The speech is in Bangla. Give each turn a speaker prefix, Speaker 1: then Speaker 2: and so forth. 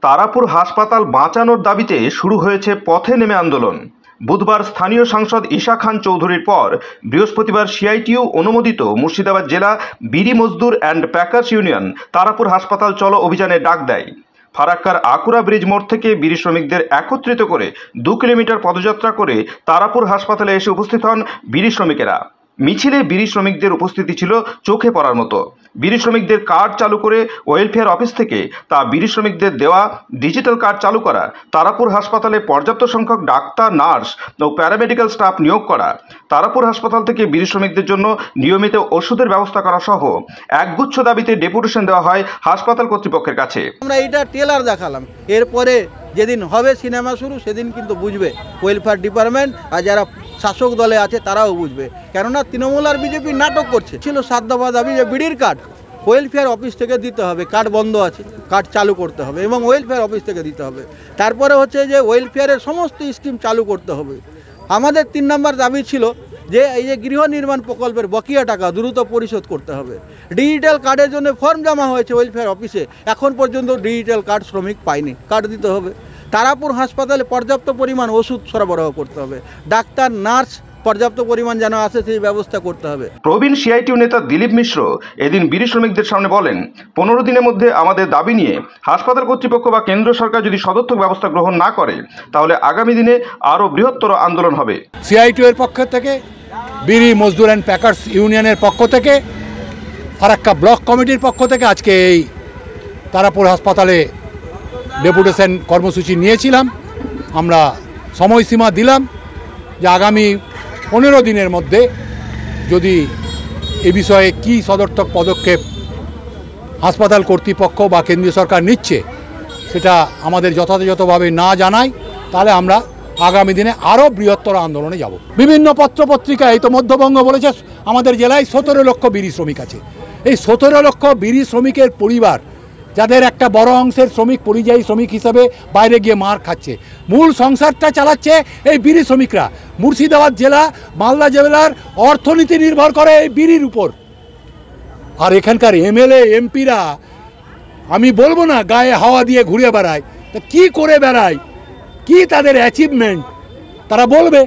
Speaker 1: তারাপুর হাসপাতাল বাঁচানোর দাবিতে শুরু হয়েছে পথে নেমে আন্দোলন। বুধবার স্থানীয় সাংসদ ঈশা খান চৌধুরীর পর বৃহস্পতিবার সিআইটিইউ অনুমোদিত মুর্শিদাবাদ জেলা বিড়ি মজদুর অ্যান্ড প্যাকার্স ইউনিয়ন তারাপুর হাসপাতাল চলো অভিযানে ডাক দেয়। ফারাক্কার আকুরা ব্রিজ মোড় থেকে বিড়ি শ্রমিকদের একত্রিত করে 2 কিলোমিটার পদযাত্রা করে তারাপুর হাসপাতালে এসে উপস্থিত হন বিড়ি শ্রমিকেরা। মিছিলে বিড়ি শ্রমিকদের উপস্থিতি ছিল চোখে পড়ার মতো। বিড়ি শ্রমিকদের কার্ড চালু করে ওয়েলফেয়ার অফিস থেকে তা বিড়ি শ্রমিকদের দেওয়া ডিজিটাল কার্ড চালু করা, তারাপুর হাসপাতালে পর্যাপ্ত সংখ্যক ডাক্তার, নার্স ও প্যারামেডিক্যাল স্টাফ নিয়োগ করা, তারাপুর হাসপাতাল থেকে বিড়ি শ্রমিকদের জন্য নিয়মিত ওষুধের ব্যবস্থা করা সহ একগুচ্ছ দাবিতে ডেপুটেশন দেওয়া হয় হাসপাতাল কর্তৃপক্ষের কাছে।
Speaker 2: আমরা এটা ট্রেলার দেখালাম, এরপরে যেদিন হবে সিনেমা শুরু সেদিন কিন্তু বুঝবে ওয়েলফেয়ার ডিপার্টমেন্ট আর যারা শাসক দলে আছে তারাও বুঝবে। কেননা তৃণমূল আর বিজেপি নাটক করছে। ছিল 7 দফা দাবি যে বিড়ির কার্ড ওয়েলফেয়ার অফিস থেকে দিতে হবে, কার্ড বন্ধ আছে, কার্ড চালু করতে হবে এবং ওয়েলফেয়ার অফিস থেকে দিতে হবে। তারপরে হচ্ছে যে ওয়েলফেয়ারের সমস্ত স্কিম চালু করতে হবে। আমাদের 3 নম্বর দাবি ছিল যে এই যে গৃহ নির্মাণ প্রকল্পের বকেয়া টাকা দ্রুত পরিশোধ করতে হবে। ডিজিটাল কার্ডের জন্য ফর্ম জমা হয়েছে ওয়েলফেয়ার অফিসে, এখন পর্যন্ত ডিজিটাল কার্ড শ্রমিক পায়নি, কার্ড দিতে হবে। তারাপুর হাসপাতালে পর্যাপ্ত পরিমাণ ওষুধ সরবরাহ করতে হবে, ডাক্তার, নার্স পর্যাপ্ত পরিমাণ যেন আসে সেই ব্যবস্থা করতে হবে।
Speaker 1: প্রবীণ সিআইটিইউ নেতা দিলীপ মিশ্র এদিন বিড়ি শ্রমিকদের সামনে বলেন, 15 দিনের মধ্যে আমাদের দাবি নিয়ে হাসপাতাল কর্তৃপক্ষ বা কেন্দ্র সরকার যদি সদর্থক ব্যবস্থা গ্রহণ না করে তাহলে আগামী দিনে আরও বৃহত্তর আন্দোলন হবে।
Speaker 3: সিআইটিইউ এর পক্ষ থেকে, বিড়ি মজদুর অ্যান্ড প্যাকার্স ইউনিয়নের পক্ষ থেকে, ফারাক্কা ব্লক কমিটির পক্ষ থেকে আজকে এই তারাপুর হাসপাতালে ডেপুটেশন কর্মসূচি নিয়েছিলাম। আমরা সময়সীমা দিলাম যে আগামী 15 দিনের মধ্যে যদি এ বিষয়ে কী সদর্থক পদক্ষেপ হাসপাতাল কর্তৃপক্ষ বা কেন্দ্রীয় সরকার নিচ্ছে সেটা আমাদের যথাযথভাবে না জানায় তাহলে আমরা আগামী দিনে আরও বৃহত্তর আন্দোলনে যাব। বিভিন্ন পত্রপত্রিকা, এই তো মধ্যবঙ্গ বলেছে আমাদের জেলায় 17 লক্ষ বিড়ি শ্রমিক আছে। এই 17 লক্ষ বিড়ি শ্রমিকের পরিবার, যাদের একটা বড় অংশের শ্রমিক পরিযায়ী শ্রমিক হিসাবে বাইরে গিয়ে মার খাচ্ছে, মূল সংসারটা চালাচ্ছে এই বিড়ি শ্রমিকরা। মুর্শিদাবাদ জেলা, মালদা জেলার অর্থনীতি নির্ভর করে এই বিড়ির উপর। আর এখানকার এমএলএ এমপিরা আমি বলবো না গায়ে হাওয়া দিয়ে ঘুরে বেড়ায়, তা কী করে বেড়ায়, কি তাদের অ্যাচিভমেন্ট তারা বলবে।